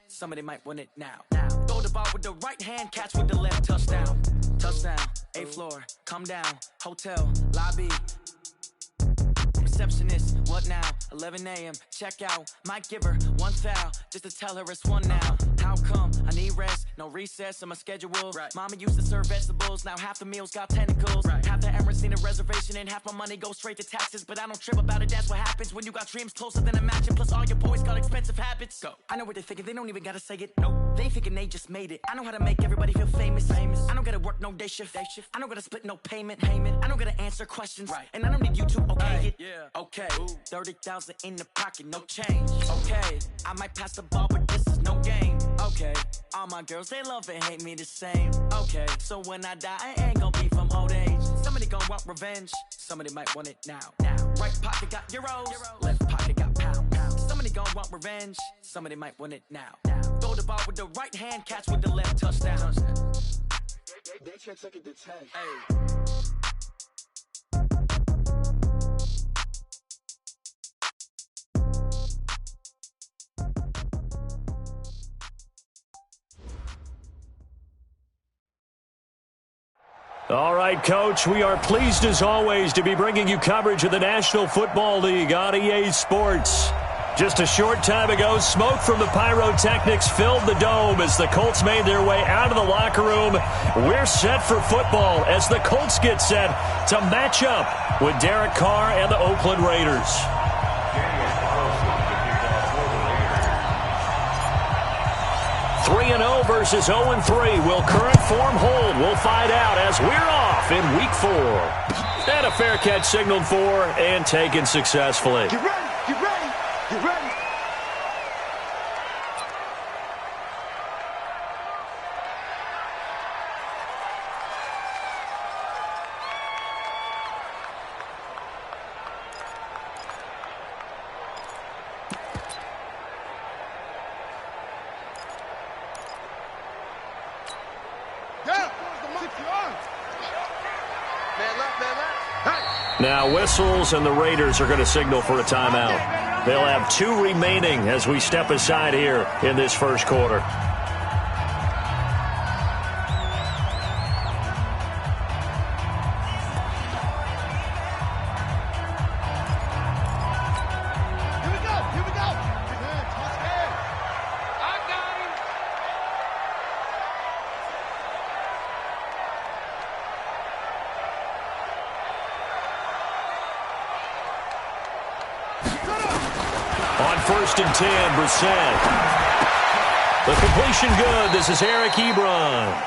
Somebody might win it now. Throw the ball with the right hand, catch with the left, touchdown. Touchdown, 8th floor, come down, hotel, lobby. Receptionist, what now? 11 a.m., check out. Might give her one foul, just to tell her it's one now. How come? I need rest, no recess in my schedule. Right. Mama used to serve vegetables, now half the meals got tentacles. Right. Half the Emirates need a reservation and half my money goes straight to taxes. But I don't trip about it, that's what happens when you got dreams closer than a matching. Plus all your boys got expensive habits. Go. I know what they're thinking, they don't even gotta say it. Nope. They thinking they just made it. I know how to make everybody feel famous. I don't gotta work no day shift. I don't gotta split no payment. I don't gotta answer questions. Right. And I don't need you to okay it. Yeah. Okay, 30,000 in the pocket, no change. Okay, I might pass the ball, but this is no game. Okay, all my girls, they love and hate me the same. Okay, so when I die, I ain't gonna be from old age. Somebody gonna want revenge, somebody might want it now. Right pocket got euros, left pocket got pounds. Somebody gonna want revenge, somebody might want it now. Throw the ball with the right hand, catch with the left, touchdown. They check second to 10. Hey. All right, Coach, we are pleased as always to be bringing you coverage of the National Football League on EA Sports. Just a short time ago, smoke from the pyrotechnics filled the dome as the Colts made their way out of the locker room. We're set for football as the Colts get set to match up with Derek Carr and the Oakland Raiders. 3-0 versus 0-3. Will current form hold? We'll find out as we're off in Week 4. And a fair catch signaled for and taken successfully. Get ready, get ready, get ready. Now whistles and the Raiders are going to signal for a timeout. They'll have 2 remaining as we step aside here in this first quarter. First and 10, Brissett. The completion good. This is Eric Ebron.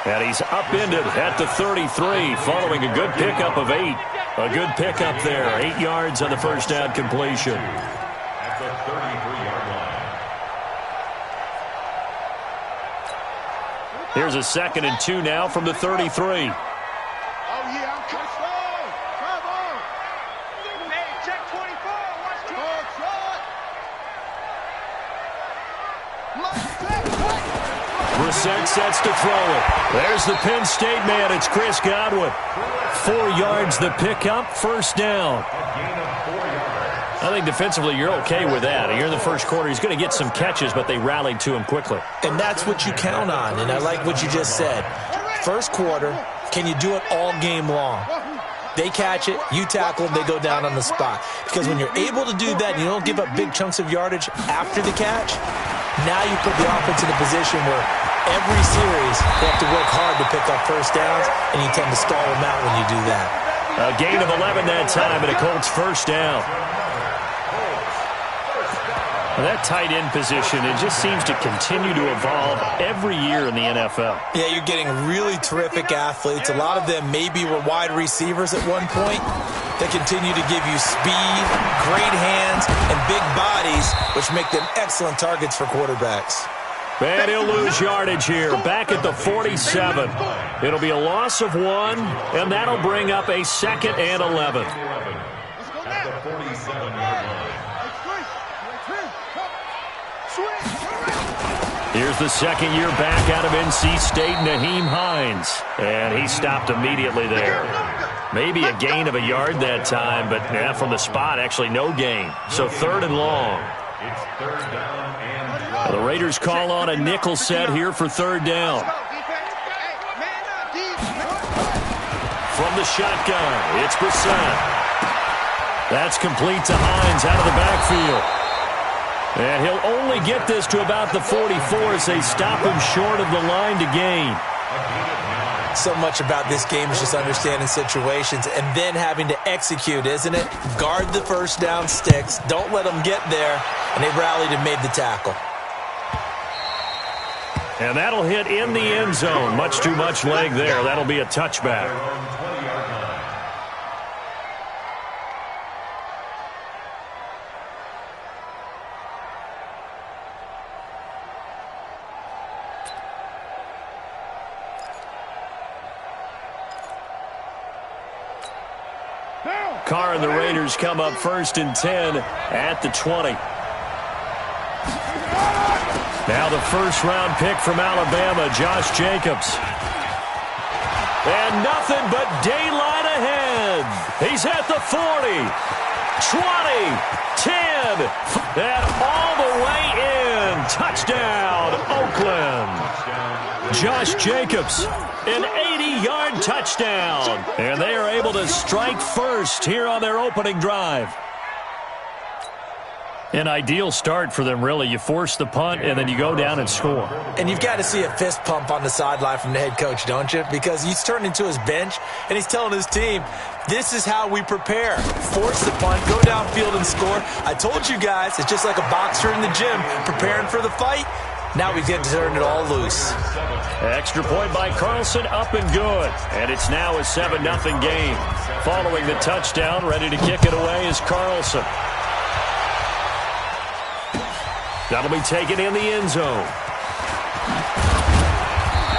And he's upended at the 33 following a good pickup of 8. A good pickup there. 8 yards on the first down completion. At the 33-yard line. Here's a 2nd and 2 now from the 33. Brissett sets to throw it. There's the Penn State man. It's Chris Godwin. 4 yards the pickup, first down. I think defensively you're okay with that. Here in the first quarter, he's going to get some catches, but they rallied to him quickly. And that's what you count on, and I like what you just said. First quarter, can you do it all game long? They catch it, you tackle them, they go down on the spot. Because when you're able to do that and you don't give up big chunks of yardage after the catch, now you put the offense in a position where every series they have to work hard to pick up first downs, and you tend to stall them out when you do that. A gain of 11 that time, and a Colts first down. That tight end position, it just seems to continue to evolve every year in the NFL. Yeah, you're getting really terrific athletes. A lot of them maybe were wide receivers at one point. They continue to give you speed, great hands, and big bodies, which make them excellent targets for quarterbacks. And he'll lose yardage here, back at the 47. It'll be a loss of 1, and that'll bring up a 2nd and 11. At the 47-yard line. Here's the second year back out of NC State, Naheem Hines. And he stopped immediately there. Maybe a gain of a yard that time, but from the spot, actually no gain. So 3rd and long. It's third down and The Raiders call on a nickel set here for third down. From the shotgun, it's Brissett. That's complete to Hines out of the backfield. And he'll only get this to about the 44 as they stop him short of the line to gain. So much about this game is just understanding situations and then having to execute, isn't it? Guard the first down sticks. Don't let them get there. And they rallied and made the tackle. And that'll hit in the end zone. Much too much leg there. That'll be a touchback. Carr and the Raiders come up 1st and 10 at the 20. Now the first-round pick from Alabama, Josh Jacobs. And nothing but daylight ahead. He's at the 40, 20, 10, and all the way in. Touchdown, Oakland. Josh Jacobs, an 80-yard touchdown. And they are able to strike first here on their opening drive. An ideal start for them, really. You force the punt, and then you go down and score. And you've got to see a fist pump on the sideline from the head coach, don't you? Because he's turned into his bench, and he's telling his team, this is how we prepare. Force the punt, go downfield and score. I told you guys, it's just like a boxer in the gym preparing for the fight. Now we get to turn it all loose. Extra point by Carlson, up and good. And it's now a 7-0 game. Following the touchdown, ready to kick it away is Carlson. That'll be taken in the end zone.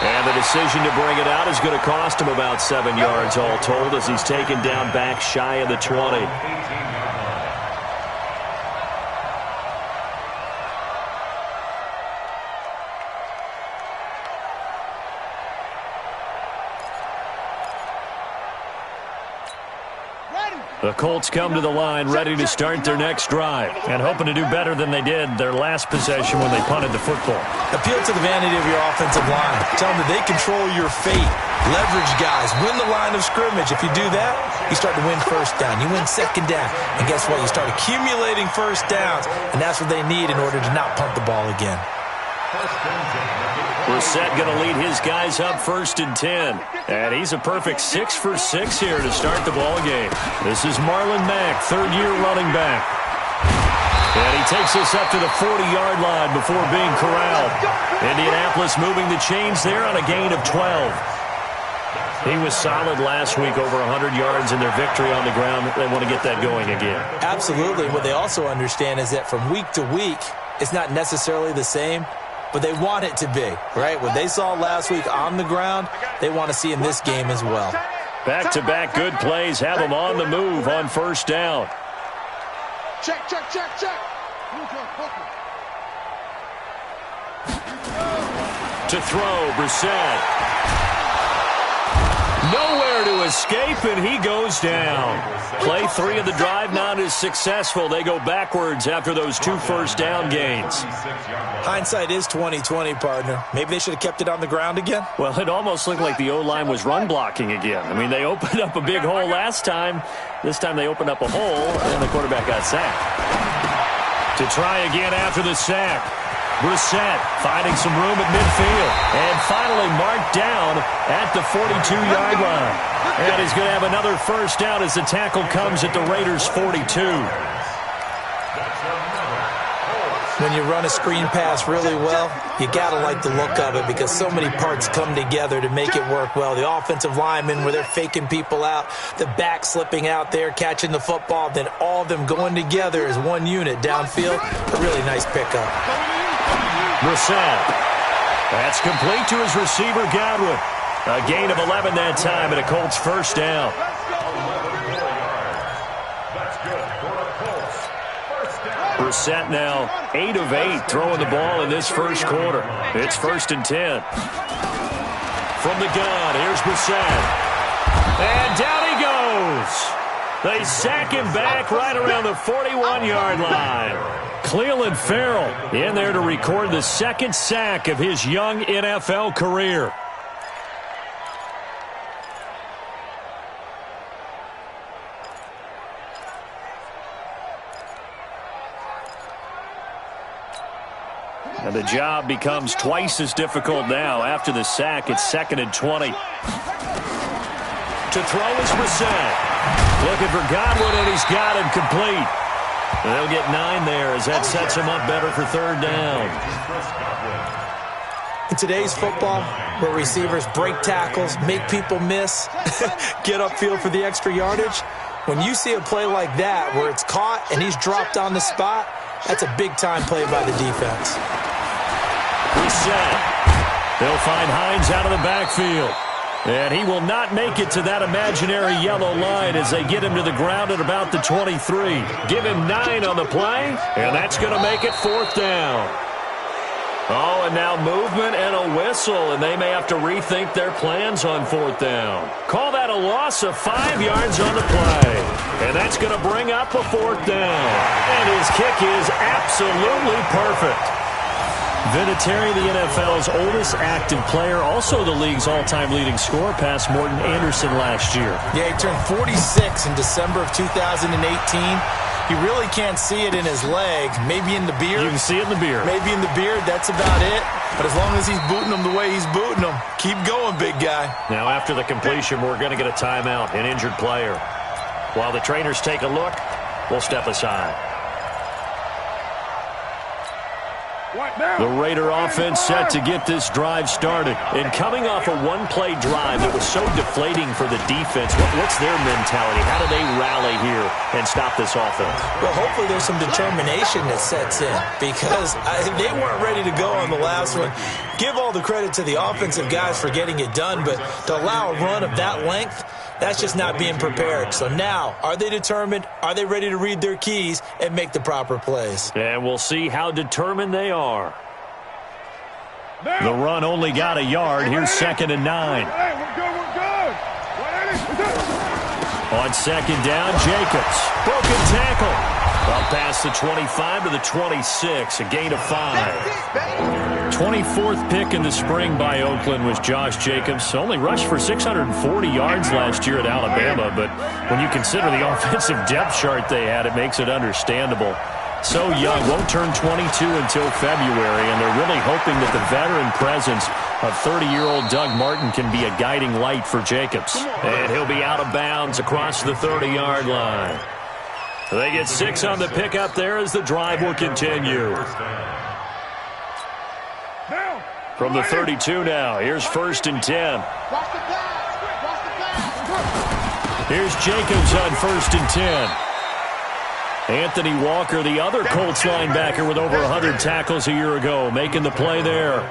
And the decision to bring it out is going to cost him about 7 yards all told as he's taken down back shy of the 20. The Colts come to the line ready to start their next drive and hoping to do better than they did their last possession when they punted the football. Appeal to the vanity of your offensive line. Tell them that they control your fate. Leverage guys. Win the line of scrimmage. If you do that, you start to win first down. You win second down. And guess what? You start accumulating first downs. And that's what they need in order to not punt the ball again. Brissett going to lead his guys up 1st and 10. And he's a perfect 6 for 6 here to start the ball game. This is Marlon Mack, third-year running back. And he takes us up to the 40-yard line before being corralled. Indianapolis moving the chains there on a gain of 12. He was solid last week, over 100 yards in their victory on the ground. They want to get that going again. Absolutely. What they also understand is that from week to week, it's not necessarily the same, but they want it to be, right? What they saw last week on the ground, they want to see in this game as well. Back-to-back good plays have them on the move on first down. Check. To throw, Brissett. Nowhere to escape, and he goes down. Play 3 of the drive not as successful. They go backwards after those 2 first-down gains. Hindsight is 20/20, partner. Maybe they should have kept it on the ground again. Well, it almost looked like the O-line was run blocking again. I mean, they opened up a big hole last time. This time they opened up a hole, and the quarterback got sacked. To try again after the sack. Brissett finding some room at midfield. And finally marked down at the 42-yard line. And he's going to have another first down as the tackle comes at the Raiders' 42. When you run a screen pass really well, you got to like the look of it because so many parts come together to make it work well. The offensive linemen where they're faking people out, the back slipping out there, catching the football, then all of them going together as one unit downfield. A really nice pickup. Brissett. That's complete to his receiver, Godwin. A gain of 11 that time and a Colts first down. Brissett now 8 of 8 throwing the ball in this first quarter. It's 1st and 10. From the gun, here's Brissett. And down he goes. They sack him back right around the 41-yard line. Clelin Ferrell in there to record the second sack of his young NFL career. And the job becomes twice as difficult now. After the sack, it's 2nd and 20. To throw is Brissett. Looking for Godwin, and he's got him complete. And they'll get 9 there as that sets him up better for 3rd down. In today's football, where receivers break tackles, make people miss, get upfield for the extra yardage, when you see a play like that where it's caught and he's dropped on the spot, that's a big-time play by the defense. Reset. They'll find Hines out of the backfield. And he will not make it to that imaginary yellow line as they get him to the ground at about the 23. Give him 9 on the play, and that's going to make it 4th down. Oh, and now movement and a whistle, and they may have to rethink their plans on 4th down. Call that a loss of 5 yards on the play. And that's going to bring up a 4th down. And his kick is absolutely perfect. Vinatieri, the NFL's oldest active player, also the league's all-time leading scorer, past Morton Anderson last year. Yeah, he turned 46 in December of 2018. You really can't see it in his leg. Maybe in the beard. You can see it in the beard. Maybe in the beard. That's about it. But as long as he's booting them the way he's booting them, keep going, big guy. Now, after the completion, we're going to get a timeout, an injured player. While the trainers take a look, we'll step aside. The Raider offense set to get this drive started. And coming off a one-play drive that was so deflating for the defense, what's their mentality? How do they rally here and stop this offense? Well, hopefully there's some determination that sets in, because they weren't ready to go on the last one. Give all the credit to the offensive guys for getting it done, but to allow a run of that length, that's just not being prepared. So now, are they determined? Are they ready to read their keys and make the proper plays? And we'll see how determined they are. The run only got a yard. Here's 2nd and 9. On 2nd down, Jacobs. Broken tackle. Up past the 25 to the 26, a gain of 5. 24th pick in the spring by Oakland was Josh Jacobs. Only rushed for 640 yards last year at Alabama, but when you consider the offensive depth chart they had, it makes it understandable. So young, won't turn 22 until February, and they're really hoping that the veteran presence of 30-year-old Doug Martin can be a guiding light for Jacobs. And he'll be out of bounds across the 30-yard line. They get 6 on the pickup there as the drive will continue. From the 32 now, here's 1st and 10. Here's Jacobs on 1st and 10. Anthony Walker, the other Colts linebacker with over 100 tackles a year ago, making the play there.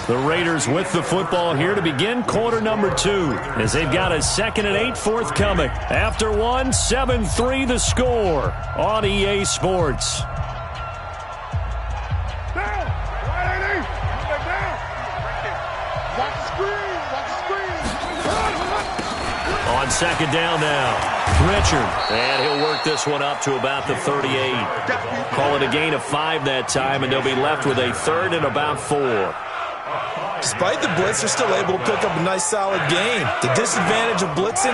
The Raiders with the football here to begin quarter number 2, as they've got a 2nd and 8 forthcoming. After one, 7-3 the score on EA Sports. On 2nd down now, Richard, and he'll work this one up to about the 38. Call it a gain of 5 that time, and they'll be left with a 3rd and about 4. Despite the blitz, they're still able to pick up a nice, solid gain. The disadvantage of blitzing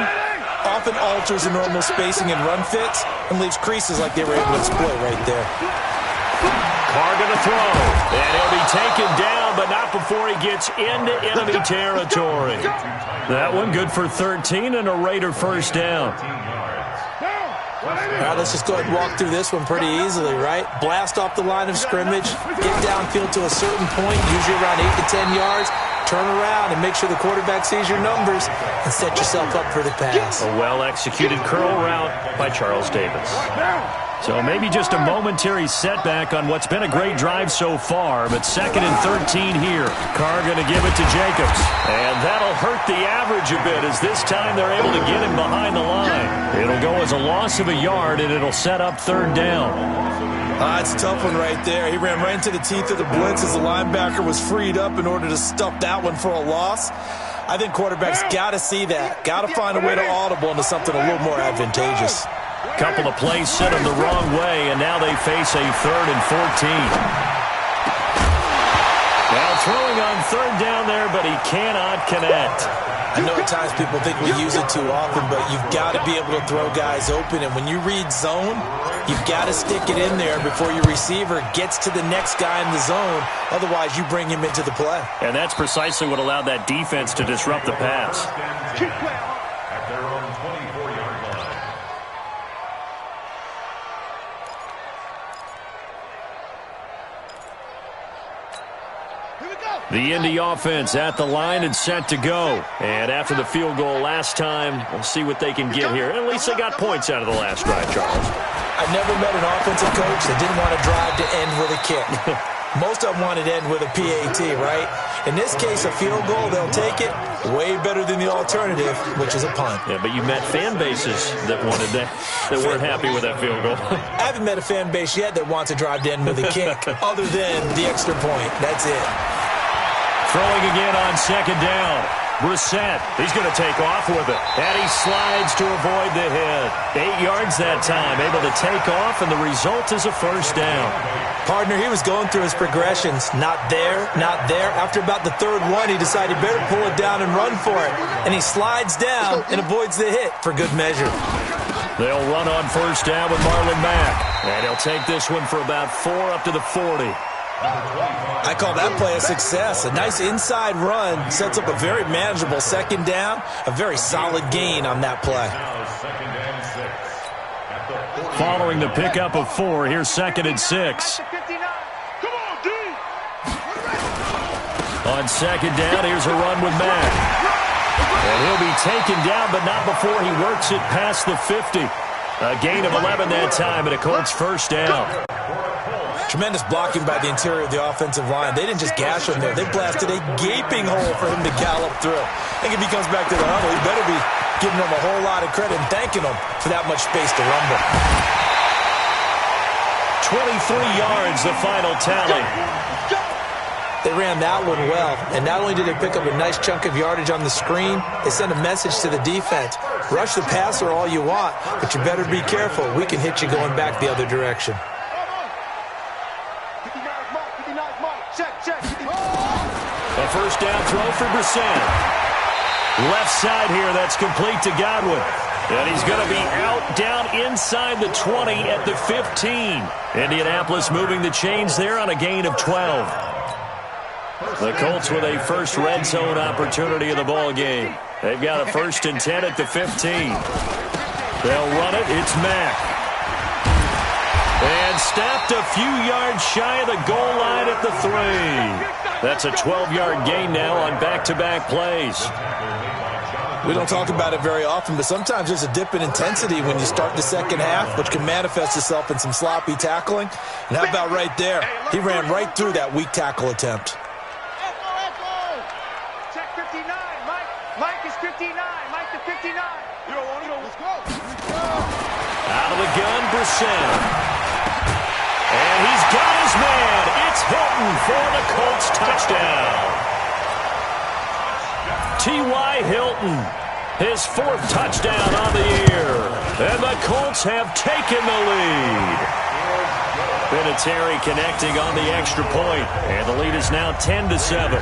often alters the normal spacing and run fits and leaves creases like they were able to exploit right there. Carr going to throw, and he'll be taken down, but not before he gets into enemy territory. That one good for 13 and a Raider 1st down. All right, let's just go ahead and walk through this one pretty easily, right? Blast off the line of scrimmage, get downfield to a certain point, usually around 8 to 10 yards, turn around and make sure the quarterback sees your numbers and set yourself up for the pass. A well-executed curl route by Charles Davis. So maybe just a momentary setback on what's been a great drive so far, but 2nd and 13 here. Carr going to give it to Jacobs. And that'll hurt the average a bit, as this time they're able to get him behind the line. It'll go as a loss of a yard, and it'll set up 3rd down. It's a tough one right there. He ran right into the teeth of the blitz as the linebacker was freed up in order to stuff that one for a loss. I think quarterbacks got to see that. Got to find a way to audible into something a little more advantageous. Couple of plays sent them the wrong way, and now they face a 3rd and 14. Now throwing on 3rd down there, but he cannot connect. I know at times people think we use it too often, but you've got to be able to throw guys open. And when you read zone, you've got to stick it in there before your receiver gets to the next guy in the zone. Otherwise, you bring him into the play. And that's precisely what allowed that defense to disrupt the pass. At their own 24-yard line. The Indy offense at the line and set to go. And after the field goal last time, we'll see what they can get here. At least they got points out of the last drive, Charles. I've never met an offensive coach that didn't want to drive to end with a kick. Most of them wanted to end with a PAT, right? In this case, a field goal, they'll take it. Way better than the alternative, which is a punt. Yeah, but you met fan bases that wanted that weren't happy with that field goal. I haven't met a fan base yet that wants to drive to end with a kick, other than the extra point. That's it. Throwing again on 2nd down. Brissett, he's going to take off with it. And he slides to avoid the hit. 8 yards that time, able to take off, and the result is a 1st down. Partner, he was going through his progressions. Not there, not there. After about the 3rd one, he decided he better pull it down and run for it. And he slides down and avoids the hit for good measure. They'll run on 1st down with Marlon Mack. And he'll take this one for about 4 up to the 40. I call that play a success. A nice inside run sets up a very manageable 2nd down. A very solid gain on that play. Following the pickup of 4, here's 2nd and 6. On 2nd down, here's a run with Mack. And he'll be taken down, but not before he works it past the 50. A gain of 11 that time, and a Colts 1st down. Tremendous blocking by the interior of the offensive line. They didn't just gash him there. They blasted a gaping hole for him to gallop through. I think if he comes back to the huddle, he better be giving them a whole lot of credit and thanking them for that much space to rumble. 23 yards, the final tally. They ran that one well, and not only did they pick up a nice chunk of yardage on the screen, they sent a message to the defense. Rush the passer all you want, but you better be careful. We can hit you going back the other direction. A 1st down throw for Brissett. Left side here, that's complete to Godwin. And he's going to be out down inside the 20 at the 15. Indianapolis moving the chains there on a gain of 12. The Colts with a first red zone opportunity of the ball game. They've got a 1st and 10 at the 15. They'll run it. It's Mack. And stopped a few yards shy of the goal line at the 3. That's a 12-yard gain now on back-to-back plays. We don't talk about it very often, but sometimes there's a dip in intensity when you start the 2nd half, which can manifest itself in some sloppy tackling. And how about right there? He ran right through that weak tackle attempt. Check 59. Mike is 59. Mike to 59. You don't want to go. Let's go. Out of the gun, Brissett. And he's got his man. It's Hilton for the Colts touchdown. T.Y. Hilton, his 4th touchdown on the year. And the Colts have taken the lead. Vinatieri connecting on the extra point. And the lead is now 10-7.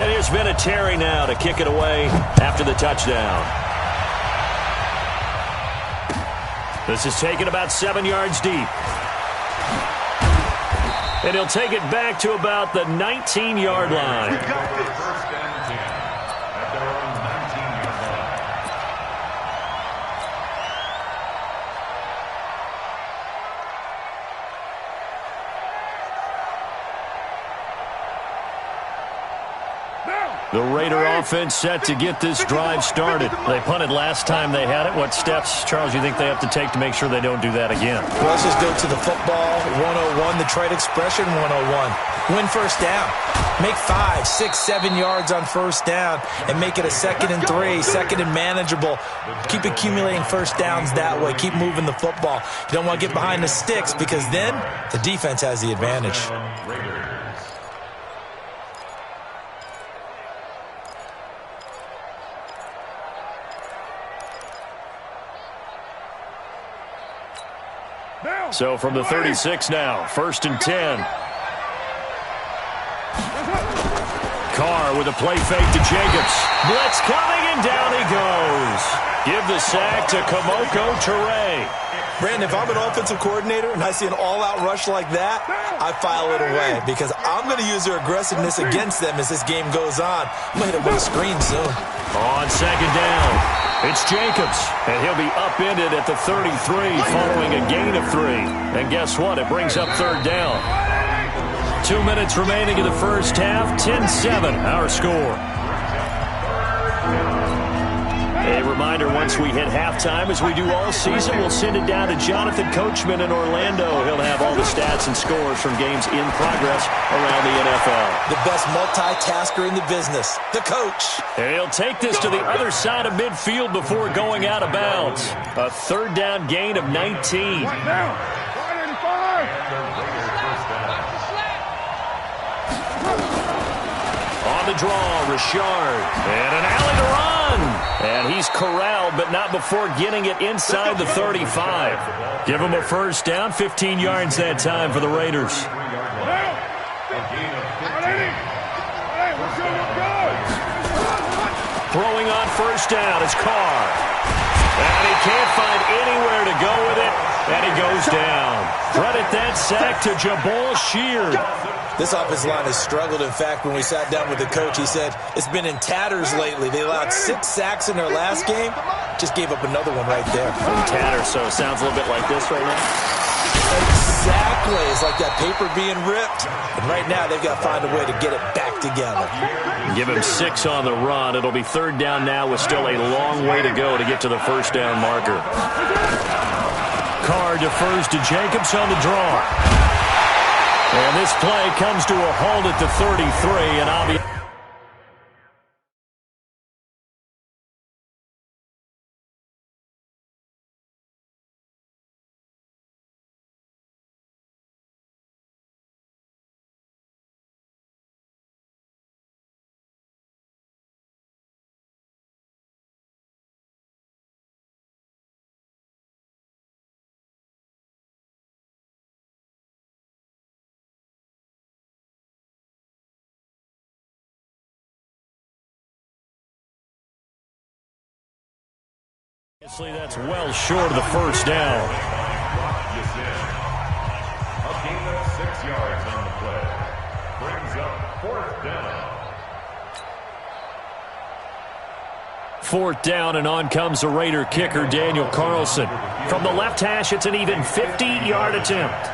And here's Vinatieri now to kick it away after the touchdown. This is taken about 7 yards deep. And he'll take it back to about the 19-yard line. First and 10 at their own 19-yard line. The Raider offense set to get this drive started. They punted last time they had it. What steps, Charles, you think they have to take to make sure they don't do that again? Well, let's just go to the football 101 101, the trite expression 101. Win first down. Make 5, 6, 7 yards on first down and make it a 2nd and 3, 2nd and manageable. Keep accumulating first downs that way. Keep moving the football. You don't want to get behind the sticks because then the defense has the advantage. So from the 36 now, 1st and 10. Carr with a play fake to Jacobs. Blitz coming, and down he goes. Give the sack to Kamoko Toure. Brandon, if I'm an offensive coordinator and I see an all-out rush like that, I file it away because I'm going to use their aggressiveness against them as this game goes on. I'm going to hit them with a screen soon. On 2nd down, it's Jacobs, and he'll be upended at the 33 following a gain of 3. And guess what? It brings up 3rd down. 2 minutes remaining in the first half, 10-7, our score. A reminder, once we hit halftime, as we do all season, we'll send it down to Jonathan Coachman in Orlando. He'll have all the stats and scores from games in progress around the NFL. The best multitasker in the business, the coach. And he'll take this to the other side of midfield before going out of bounds. A 3rd down gain of 19. On the draw, Richard. And an alley to run. And he's corralled, but not before getting it inside the 35. Give him a first down, 15 yards that time for the Raiders. Throwing on first down is Carr. And he can't find anywhere to go with it, and he goes down. Credit that sack to Jabal Sheard. This offensive line has struggled. In fact, when we sat down with the coach, he said it's been in tatters lately. They allowed 6 sacks in their last game. Just gave up another one right there. In tatters, so it sounds a little bit like this right now. Exactly. It's like that paper being ripped. And right now, they've got to find a way to get it back together. Give him 6 on the run. It'll be 3rd down now with still a long way to go to get to the first down marker. Carr defers to Jacobs on the draw. And this play comes to a halt at the 33, and obviously that's well short of the first down. A gain of 6 yards on the play. Brings up 4th down. 4th down, and on comes the Raider kicker, Daniel Carlson. From the left hash, it's an even 50-yard attempt.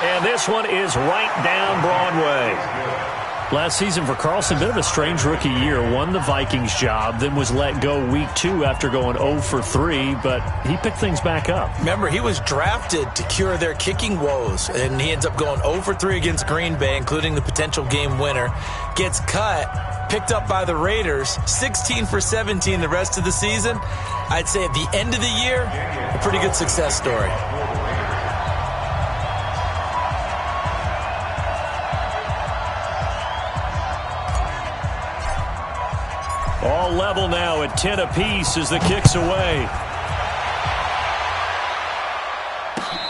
And this one is right down Broadway. Last season for Carlson, bit of a strange rookie year. Won the Vikings job, then was let go week 2 after going 0 for 3, but he picked things back up. Remember, he was drafted to cure their kicking woes, and he ends up going 0 for 3 against Green Bay, including the potential game winner. Gets cut, picked up by the Raiders, 16 for 17 the rest of the season. I'd say at the end of the year, a pretty good success story. All level now at 10 apiece as the kick's away.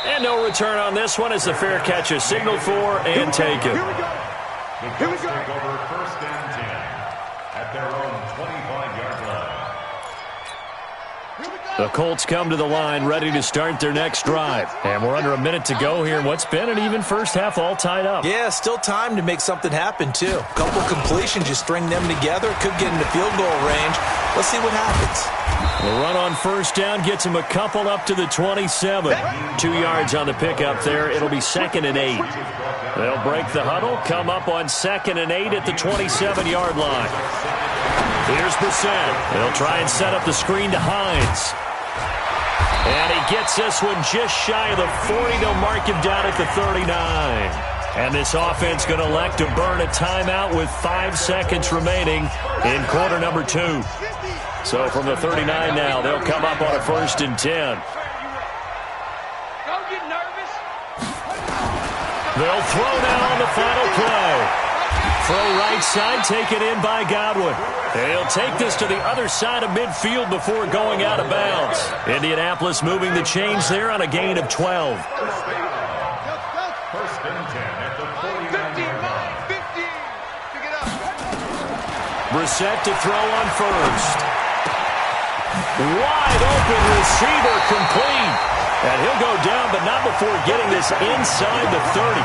And no return on this one as the fair catch is signaled for and taken. Here we go. The Colts take over 1st and 10 at their own 25-yard line. The Colts come to the line ready to start their next drive. And we're under a minute to go here in what's been an even first half, all tied up. Yeah, still time to make something happen, too. A couple completions, you string them together, could get into field goal range. Let's see what happens. The run on first down gets him a couple up to the 27. 2 yards on the pickup there. It'll be 2nd and 8. They'll break the huddle, come up on 2nd and 8 at the 27-yard line. Here's Brissett. They'll try and set up the screen to Hines. And he gets this one just shy of the 40. They'll mark him down at the 39. And this offense going to elect to burn a timeout with 5 seconds remaining in quarter number 2. So from the 39 now, they'll come up on a 1st and 10. They'll throw now on the final play. Throw right side, taken in by Godwin. He'll take this to the other side of midfield before going out of bounds. Indianapolis moving the chains there on a gain of 12. 1st and 10 at the 49-yard line. Brissett to throw on first. Wide open receiver complete. And he'll go down, but not before getting this inside the 30.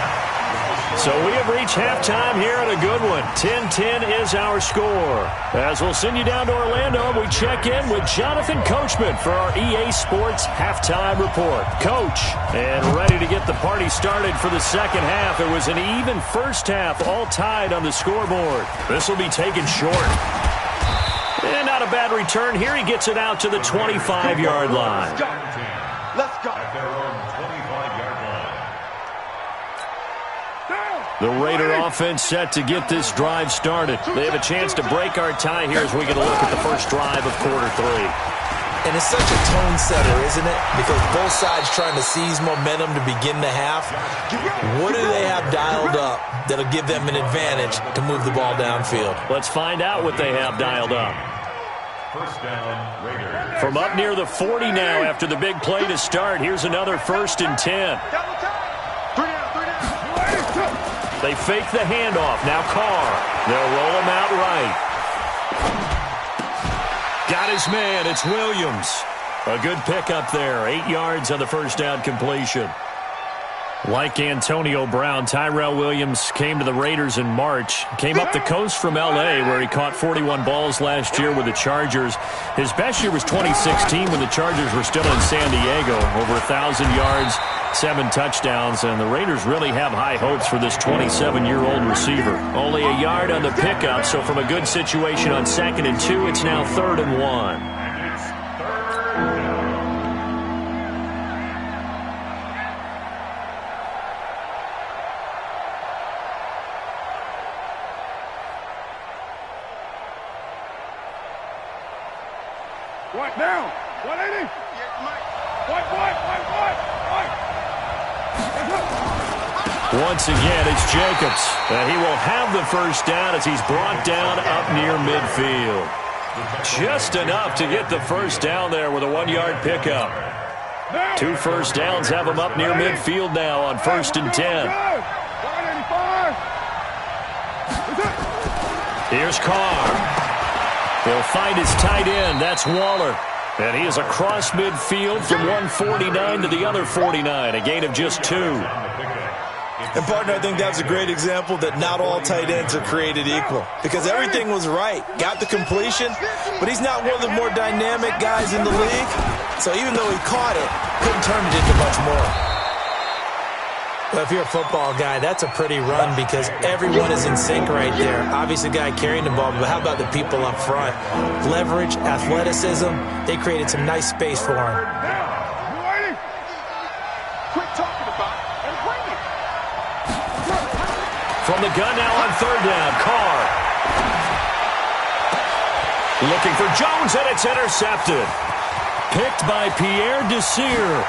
So we have reached halftime here at a good one. 10-10 is our score. As we'll send you down to Orlando, we check in with Jonathan Coachman for our EA Sports Halftime Report. Coach, and ready to get the party started for the second half. It was an even first half, all tied on the scoreboard. This will be taken short. And not a bad return here. He gets it out to the 25-yard line. Let's go. At their own 25-yard line. The Raider offense set to get this drive started. They have a chance to break our tie here as we get a look at the first drive of quarter 3. And it's such a tone setter, isn't it? Because both sides trying to seize momentum to begin the half. What do they have dialed up that'll give them an advantage to move the ball downfield? Let's find out what they have dialed up. 1st down, Raiders. From up near the 40 now after the big play to start, here's another 1st and 10. They fake the handoff. Now Carr. They'll roll him out right. Got his man. It's Williams. A good pickup there. 8 yards on the first down completion. Like Antonio Brown, Tyrell Williams came to the Raiders in March. Came up the coast from L.A. where he caught 41 balls last year with the Chargers. His best year was 2016 when the Chargers were still in San Diego. Over 1,000 yards, 7 touchdowns, and the Raiders really have high hopes for this 27-year-old receiver. Only a yard on the pickup, so from a good situation on 2nd and 2, it's now 3rd and 1. What now? 180? What? Once again, it's Jacobs. And he will have the first down as he's brought down up near midfield. Just enough to get the first down there with a 1-yard pickup. 2 first downs have him up near midfield now on 1st and 10. Here's Carr. He'll find his tight end. That's Waller. And he is across midfield from 149 to the other 49. A gain of just 2. And, partner, I think that's a great example that not all tight ends are created equal. Because everything was right. Got the completion, but he's not one of the more dynamic guys in the league. So even though he caught it, couldn't turn it into much more. Well, if you're a football guy, that's a pretty run because everyone is in sync right there. Obviously, the guy carrying the ball, but how about the people up front? Leverage, athleticism, they created some nice space for him. Quit talking about it and bring it. From the gun now on 3rd down, Carr. Looking for Jones, and it's intercepted. Picked by Pierre Desir.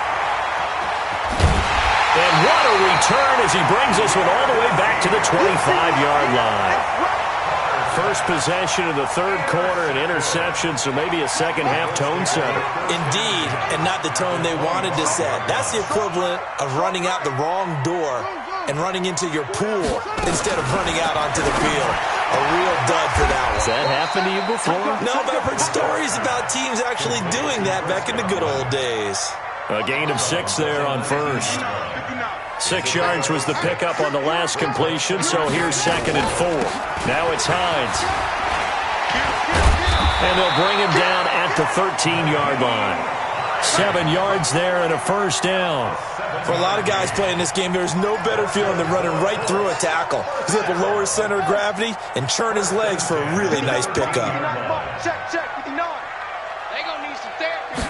And what a return as he brings this one all the way back to the 25-yard line. First possession of the 3rd quarter, an interception, so maybe a second-half tone setter. Indeed, and not the tone they wanted to set. That's the equivalent of running out the wrong door and running into your pool instead of running out onto the field. A real dud for that one. Has that happened to you before? No, but I've heard stories about teams actually doing that back in the good old days. A gain of 6 there on 1st. 6 yards was the pickup on the last completion, so here's 2nd and 4. Now it's Hines. And they'll bring him down at the 13-yard line. 7 yards there and a first down. For a lot of guys playing this game, there's no better feeling than running right through a tackle. He's able to lower his center of gravity and churn his legs for a really nice pickup. Check, 59. They gonna need some therapy.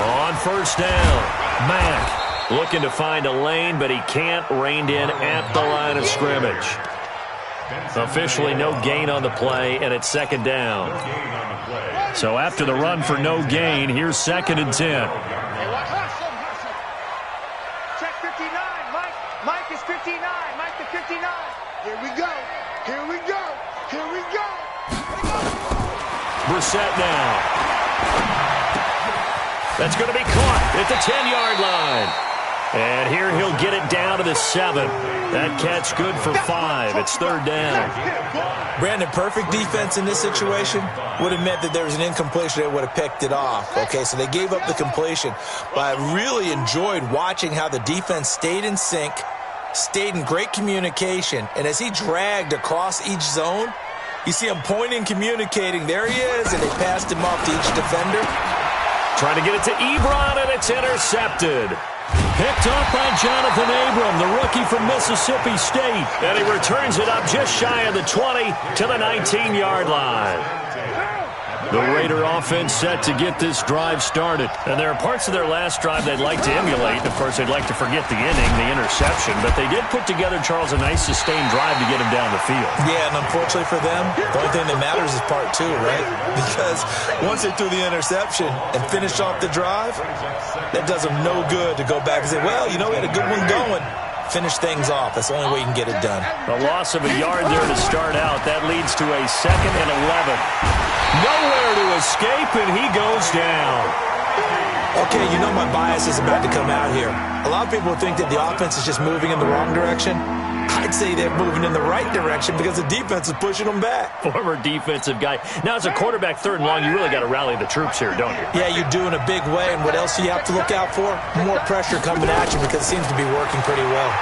On first down, Mack looking to find a lane, but he can't. Reined in at the line of scrimmage. Officially no gain on the play, and it's second down. So after the run for no gain, here's 2nd and 10. Check 59. Mike is 59. Mike to 59. Here we go. Here we go. Here we go. Brissett now. That's going to be caught at the 10-yard line. And here he'll get it down to the 7. That catch good for 5. It's 3rd down. Brandon, perfect defense in this situation would have meant that there was an incompletion that would have picked it off. Okay, so they gave up the completion. But I really enjoyed watching how the defense stayed in sync, stayed in great communication, and as he dragged across each zone, you see him pointing, communicating. There he is, and they passed him off to each defender. Trying to get it to Ebron, and it's intercepted. Picked off by Jonathan Abram, the rookie from Mississippi State. And he returns it up just shy of the 20 to the 19-yard line. The Raider offense set to get this drive started. And there are parts of their last drive they'd like to emulate. Of course, they'd like to forget the inning, the interception. But they did put together, Charles, a nice sustained drive to get him down the field. Yeah, and unfortunately for them, the only thing that matters is part 2, right? Because once they threw the interception and finished off the drive, that does them no good to go back and say, well, you know, we had a good one going. Finish things off. That's the only way you can get it done. A loss of a yard there to start out. That leads to a 2nd and 11. Nowhere to escape, and he goes down. Okay, you know my bias is about to come out here. A lot of people think that the offense is just moving in the wrong direction. I'd say they're moving in the right direction because the defense is pushing them back. Former defensive guy. Now, as a quarterback, 3rd and long, you really got to rally the troops here, don't you? Yeah, you do in a big way. And what else do you have to look out for? More pressure coming at you because it seems to be working pretty well.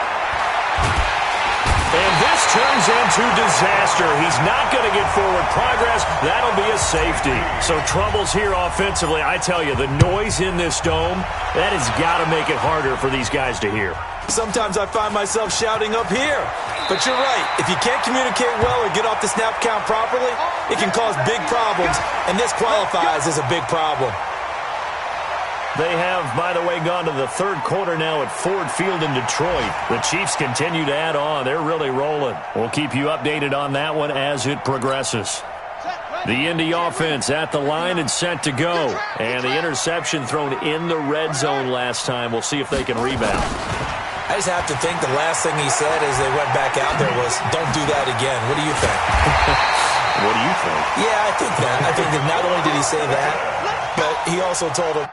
And this turns into disaster. He's not going to get forward progress. That'll be a safety. So troubles here offensively. I tell you, the noise in this dome, that has got to make it harder for these guys to hear. Sometimes I find myself shouting up here. But you're right. If you can't communicate well or get off the snap count properly, it can cause big problems. And this qualifies as a big problem. They have, by the way, gone to the 3rd quarter now at Ford Field in Detroit. The Chiefs continue to add on. They're really rolling. We'll keep you updated on that one as it progresses. The Indy offense at the line and set to go. And the interception thrown in the red zone last time. We'll see if they can rebound. I just have to think the last thing he said as they went back out there was, don't do that again. What do you think? What do you think? Yeah, I think that. I think that not only did he say that, but he also told him,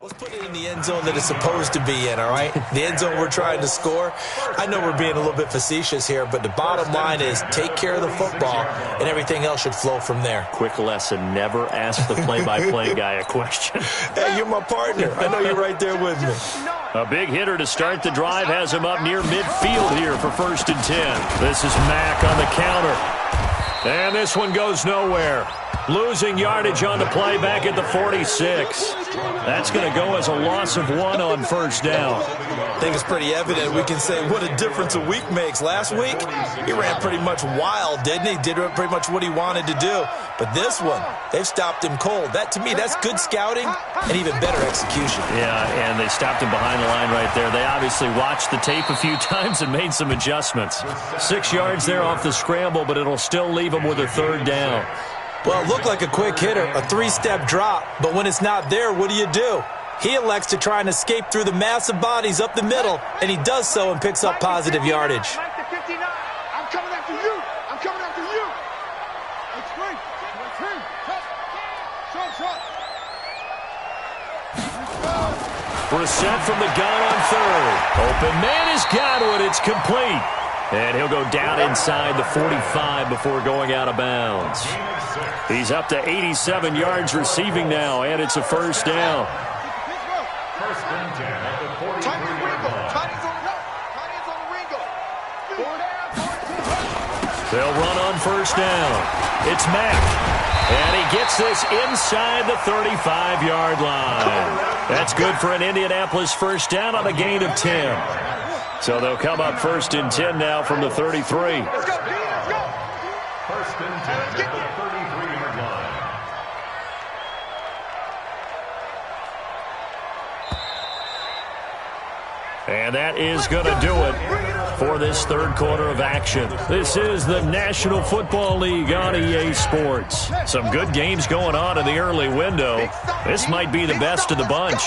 let's put it in the end zone that it's supposed to be in, all right? The end zone we're trying to score. I know we're being a little bit facetious here, but the bottom line is take care of the football, and everything else should flow from there. Quick lesson, never ask the play-by-play guy a question. Hey, you're my partner. I know you're right there with me. A big hitter to start the drive has him up near midfield here for 1st and 10. This is Mack on the counter. And this one goes nowhere. Losing yardage on the play back at the 46. That's going to go as a loss of 1 on 1st down. I think it's pretty evident. We can say what a difference a week makes. Last week, he ran pretty much wild, didn't he? Did pretty much what he wanted to do. But this one, they've stopped him cold. That, to me, that's good scouting and even better execution. Yeah, and they stopped him behind the line right there. They obviously watched the tape a few times and made some adjustments. 6 yards there off the scramble, but it'll still leave him with a 3rd down. Well, it looked like a quick hitter, a 3-step drop, but when it's not there, what do? He elects to try and escape through the massive bodies up the middle, and he does so and picks up positive yardage. Mike to 59. I'm coming after you. I'm coming after you. Brissett from the gun on third. Open man is Godwin. It's complete. And he'll go down inside the 45 before going out of bounds. He's up to 87 yards receiving now, and it's a first down. First and 10 at the 43-yard line. They'll run on first down. It's Mack. And he gets this inside the 35-yard line. That's good for an Indianapolis first down on a gain of 10. So they'll come up first and 10 now from the 33. First and 10 at the 33-yard line. And that is going to do it for this third quarter of action. This is the National Football League on EA Sports. Some good games going on in the early window. This might be the best of the bunch.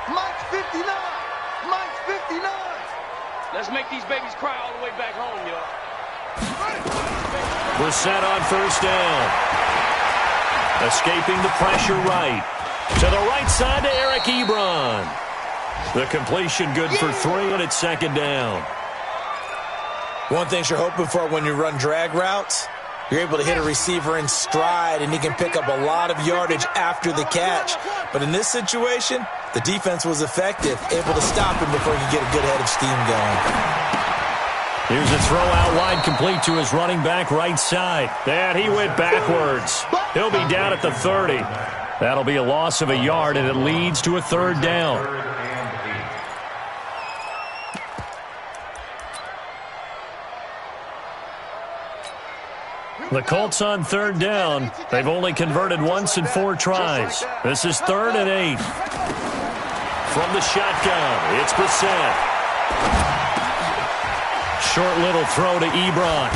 Mike's 59. Mike's 59. Let's make these babies cry all the way back home, y'all. We're set on first down. Escaping the pressure right. To the right side to Eric Ebron. The completion good for 3, and it's second down. One thing you're hoping for when you run drag routes, you're able to hit a receiver in stride, and he can pick up a lot of yardage after the catch. But in this situation, the defense was effective, able to stop him before he could get a good head of steam going. Here's a throw out wide, complete to his running back right side. And he went backwards. He'll be down at the 30. That'll be a loss of a yard, and it leads to a third down. The Colts on third down. They've only converted once in 4 tries. This is 3rd and 8. From the shotgun, it's Brissett. Short little throw to Ebron.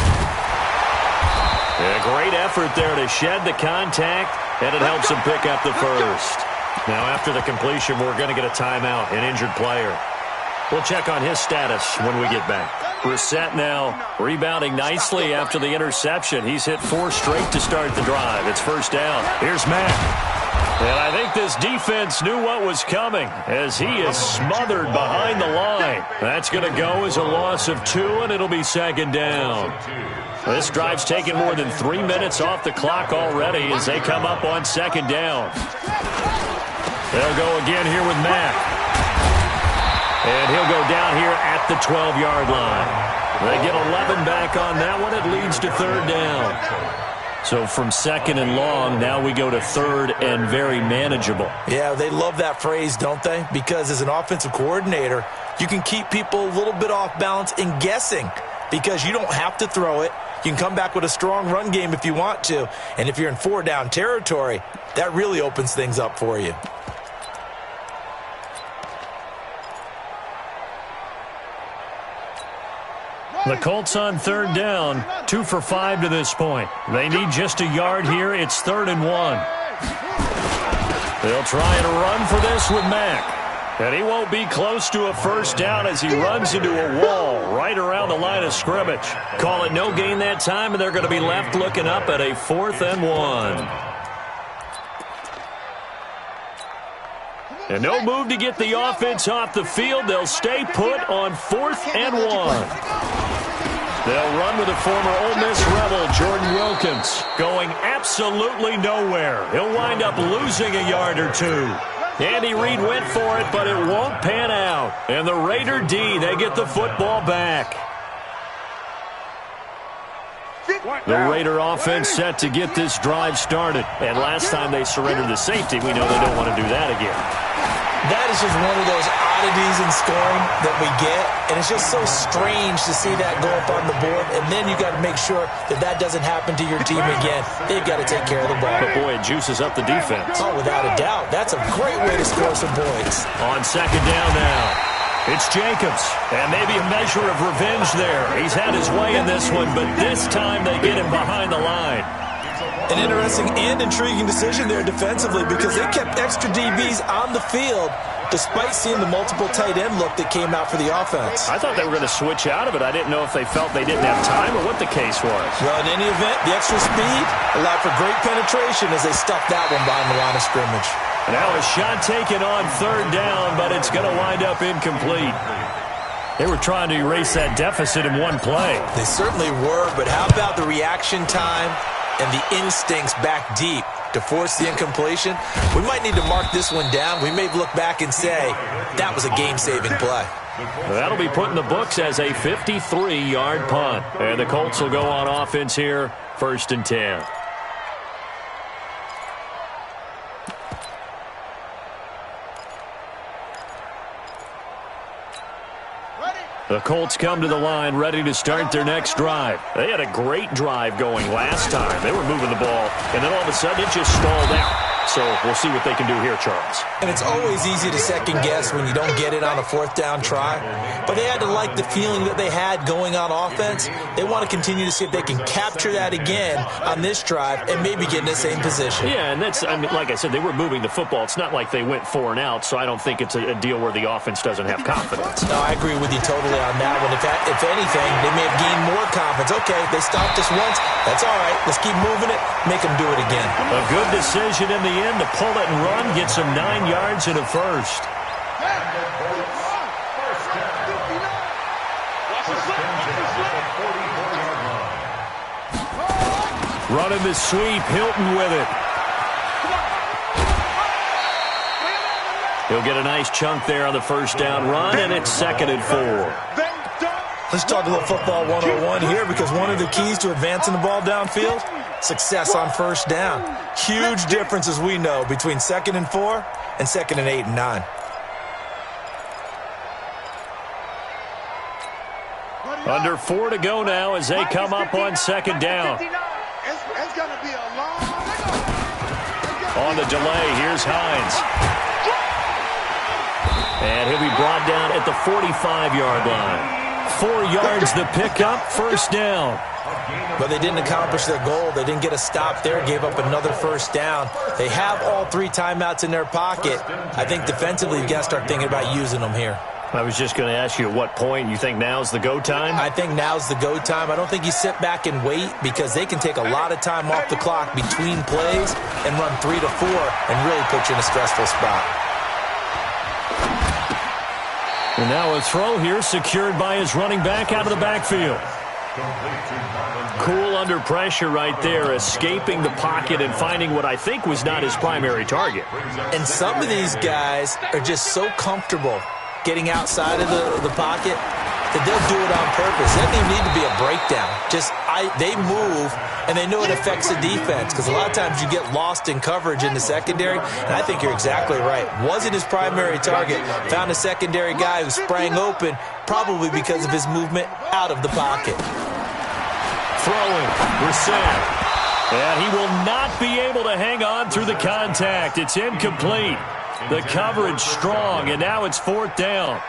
And a great effort there to shed the contact, and it helps him pick up the first. Now after the completion, we're going to get a timeout, an injured player. We'll check on his status when we get back. Brissett now rebounding nicely after the interception. He's hit 4 straight to start the drive. It's first down. Here's Mack. And I think this defense knew what was coming as he is smothered behind the line. That's going to go as a loss of 2, and it'll be second down. This drive's taken more than 3 minutes off the clock already as they come up on second down. They'll go again here with Mack. And he'll go down here at the 12-yard line. They get 11 back on that one. It leads to third down. So from second and long, now we go to third and very manageable. Yeah, they love that phrase, don't they? Because as an offensive coordinator, you can keep people a little bit off balance and guessing because you don't have to throw it. You can come back with a strong run game if you want to. And if you're in 4-down territory, that really opens things up for you. The Colts on third down, 2 for 5 to this point. They need just a yard here. It's 3rd and 1. They'll try and run for this with Mack. And he won't be close to a first down as he runs into a wall right around the line of scrimmage. Call it no gain that time, and they're going to be left looking up at a 4th and 1. And no move to get the offense off the field. They'll stay put on 4th and 1. They'll run with a former Ole Miss Rebel, Jordan Wilkins, going absolutely nowhere. He'll wind up losing a yard or 2. Andy Reid went for it, but it won't pan out. And the Raider D, they get the football back. The Raider offense set to get this drive started. And last time they surrendered the safety, we know they don't want to do that again. That is just one of those oddities in scoring that we get, and it's just so strange to see that go up on the board, and then you got to make sure that that doesn't happen to your team again. They've got to take care of the ball. But boy, it juices up the defense. Oh, without a doubt. That's a great way to score some points. On second down now, it's Jacobs, and maybe a measure of revenge there. He's had his way in this one, but this time they get him behind the line. An interesting and intriguing decision there defensively because they kept extra DBs on the field, despite seeing the multiple tight end look that came out for the offense. I thought they were going to switch out of it. I didn't know if they felt they didn't have time or what the case was. Well, in any event, the extra speed allowed for great penetration as they stuffed that one behind the line of scrimmage. Now a shot taken on third down, but it's going to wind up incomplete. They were trying to erase that deficit in one play. They certainly were, but how about the reaction time and the instincts back deep to force the incompletion? We might need to mark this one down. We may look back and say that was a game-saving play. That'll be put in the books as a 53-yard punt. And the Colts will go on offense here, 1st and 10. The Colts come to the line ready to start their next drive. They had a great drive going last time. They were moving the ball, and then all of a sudden it just stalled out. So we'll see what they can do here, Charles. And it's always easy to second-guess when you don't get it on a 4th down try. But they had to like the feeling that they had going on offense. They want to continue to see if they can capture that again on this drive and maybe get in the same position. Yeah, and that's, I mean, like I said, they were moving the football. It's not like they went 4 and out, so I don't think it's a deal where the offense doesn't have confidence. No, I agree with you totally on that one. If anything, they may have gained more confidence. Okay, they stopped us once. That's all right. Let's keep moving it. Make them do it again. A good decision in the end to pull it and run, gets them 9 yards and a first. Running the sweep, Hilton with it. He'll get a nice chunk there on the 1st down run, and it's 2nd and 4. Let's talk a little football 101 here, because one of the keys to advancing the ball downfield, success on 1st down. Huge difference, as we know, between 2nd and 4 and 2nd and 8 and 9. Under 4 to go now as they come up on 2nd down. It's going to be a long... On the delay, here's Hines. And he'll be brought down at the 45-yard line. 4 yards the pickup, 1st down. But they didn't accomplish their goal. They didn't get a stop there, gave up another 1st down. They have all 3 timeouts in their pocket. I think defensively, you got to start thinking about using them here. I was just going to ask you at what point you think now's the go time? I think now's the go time. I don't think you sit back and wait, because they can take a lot of time off the clock between plays and run 3 to 4 and really put you in a stressful spot. And now a throw here secured by his running back out of the backfield. Cool under pressure right there, escaping the pocket and finding what I think was not his primary target. And some of these guys are just so comfortable getting outside of the pocket that they'll do it on purpose. It doesn't even need to be a breakdown. They move, and they know it affects the defense, because a lot of times you get lost in coverage in the secondary, and I think you're exactly right. Wasn't his primary target. Found a secondary guy who sprang open, probably because of his movement out of the pocket. Throwing, Brissett. And he will not be able to hang on through the contact. It's incomplete. The coverage strong, and now it's 4th down.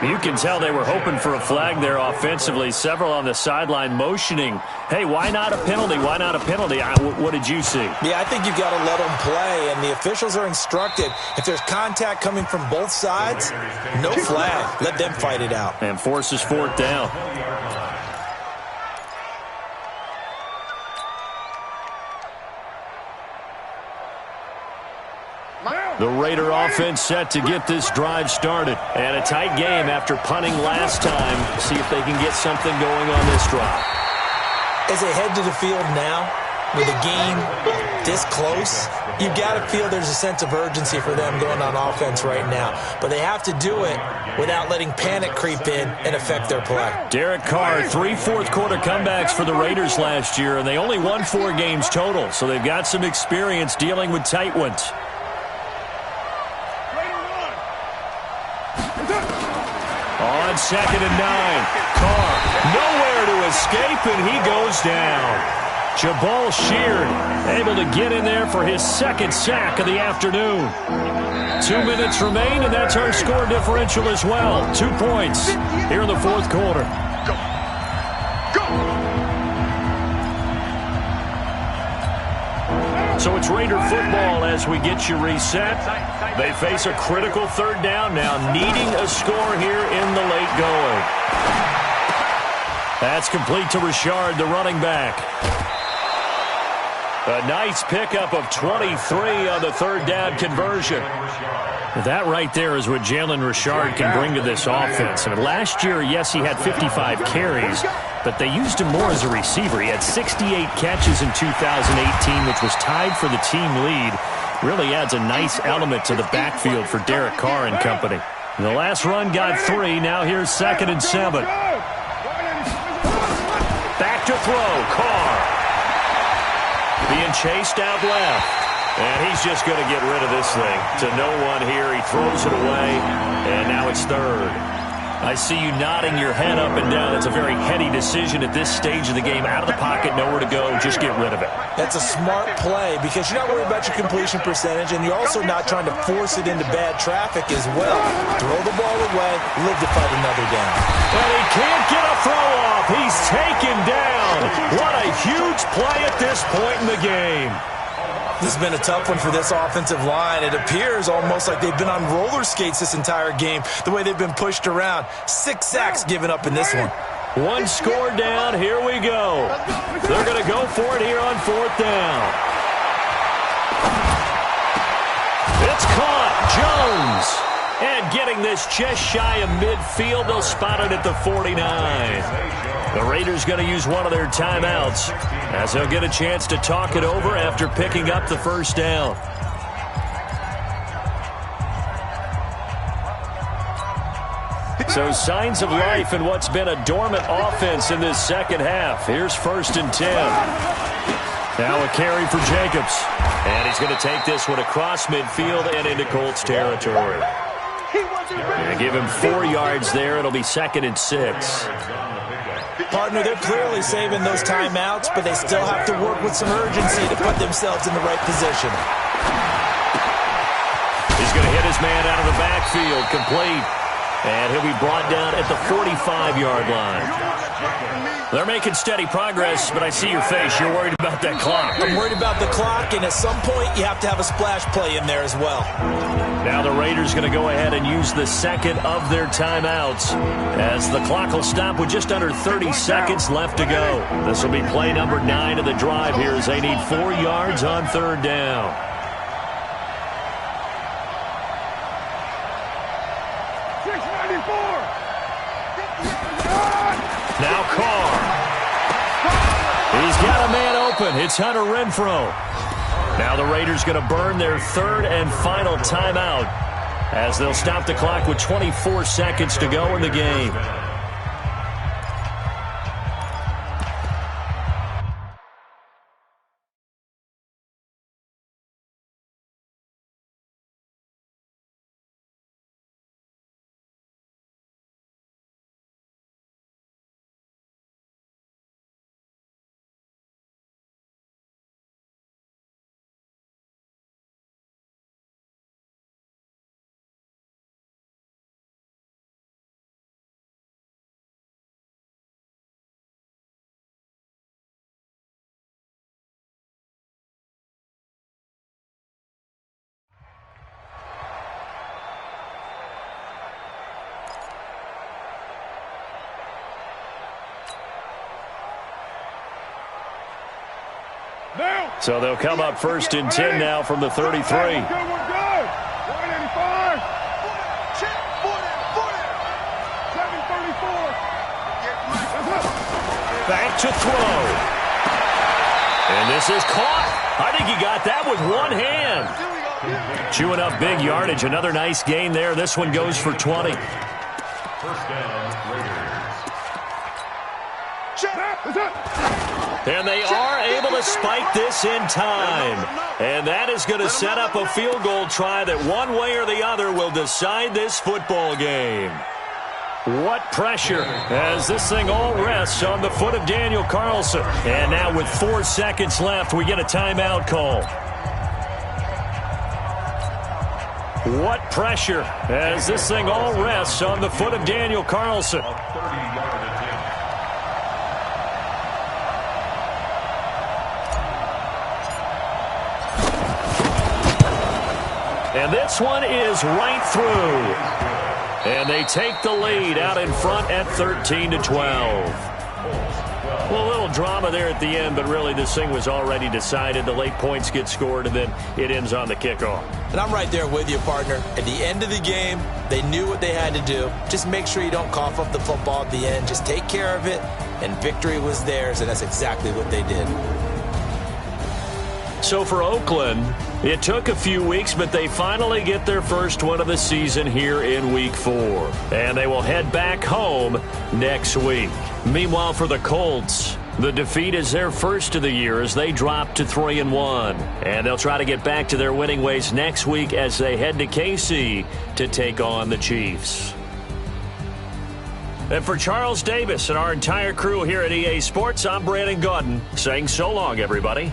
You can tell they were hoping for a flag there offensively. Several on the sideline motioning, hey, why not a penalty? Why not a penalty? What did you see? Yeah, I think you've got to let them play, and the officials are instructed. If there's contact coming from both sides, no flag. Let them fight it out. And forces 4th down. The Raider offense set to get this drive started. And a tight game after punting last time. See if they can get something going on this drive. As they head to the field now, with a game this close, you've got to feel there's a sense of urgency for them going on offense right now. But they have to do it without letting panic creep in and affect their play. Derek Carr, 3 fourth-quarter comebacks for the Raiders last year, and they only won 4 games total. So they've got some experience dealing with tight ones. On 2nd and 9, Carr nowhere to escape, and he goes down. Jabal Sheard able to get in there for his 2nd sack of the afternoon. 2 minutes remain, and that's our score differential as well. 2 points here in the 4th quarter. So it's Raider football as we get you reset. They face a critical third down now, needing a score here in the late going. That's complete to Richard, the running back. A nice pickup of 23 on the third down conversion. That right there is what Jalen Richard can bring to this offense. I mean, last year, yes, he had 55 carries, but they used him more as a receiver. He had 68 catches in 2018, which was tied for the team lead. Really adds a nice element to the backfield for Derek Carr and company. The last run got 3. Now here's 2nd and 7. Back to throw. Carr being chased out left. And he's just going to get rid of this thing to no one here. He throws it away, and now it's 3rd. I see you nodding your head up and down. It's a very heady decision at this stage of the game. Out of the pocket, nowhere to go. Just get rid of it. That's a smart play because you're not worried about your completion percentage, and you're also not trying to force it into bad traffic as well. Throw the ball away, live to fight another down. And he can't get a throw off. He's taken down. What a huge play at this point in the game. This has been a tough one for this offensive line. It appears almost like they've been on roller skates this entire game, the way they've been pushed around. 6 sacks given up in this one. 1 score down. Here we go. They're going to go for it here on 4th down. It's caught. Jones. And getting this just shy of midfield. They'll spot it at the 49. The Raiders going to use one of their timeouts as they'll get a chance to talk it over after picking up the first down. So signs of life in what's been a dormant offense in this second half. Here's 1st and 10. Now a carry for Jacobs. And he's going to take this one across midfield and into Colts territory. And give him 4 yards there. It'll be 2nd and 6. Partner, they're clearly saving those timeouts, but they still have to work with some urgency to put themselves in the right position. He's going to hit his man out of the backfield, complete. And he'll be brought down at the 45-yard line. They're making steady progress, but I see your face. You're worried about that clock. I'm worried about the clock, and at some point you have to have a splash play in there as well. Now the Raiders going to go ahead and use the 2nd of their timeouts as the clock will stop with just under 30 seconds left to go. This will be play number 9 of the drive here as they need 4 yards on 3rd down. Now Carr. He's got a man open. It's Hunter Renfrow. Now the Raiders going to burn their 3rd and final timeout as they'll stop the clock with 24 seconds to go in the game. So they'll come up 1st and 10 now from the 33. We're good. 185. Check. 734. Back to throw. And this is caught. I think he got that with one hand. Chewing up big yardage. Another nice gain there. This one goes for 20. 1st down, Raiders. And they are able to spike this in time. And that is going to set up a field goal try that one way or the other will decide this football game. What pressure as this thing all rests on the foot of Daniel Carlson. And now with 4 seconds left, we get a timeout call. What pressure as this thing all rests on the foot of Daniel Carlson. And this one is right through. And they take the lead out in front at 13-12. Well, a little drama there at the end, but really this thing was already decided. The late points get scored, and then it ends on the kickoff. And I'm right there with you, partner. At the end of the game, they knew what they had to do. Just make sure you don't cough up the football at the end. Just take care of it, and victory was theirs, and that's exactly what they did. So for Oakland, it took a few weeks, but they finally get their first one of the season here in Week 4. And they will head back home next week. Meanwhile, for the Colts, the defeat is their first of the year as they drop to 3-1. And they'll try to get back to their winning ways next week as they head to KC to take on the Chiefs. And for Charles Davis and our entire crew here at EA Sports, I'm Brandon Gaudin saying so long, everybody.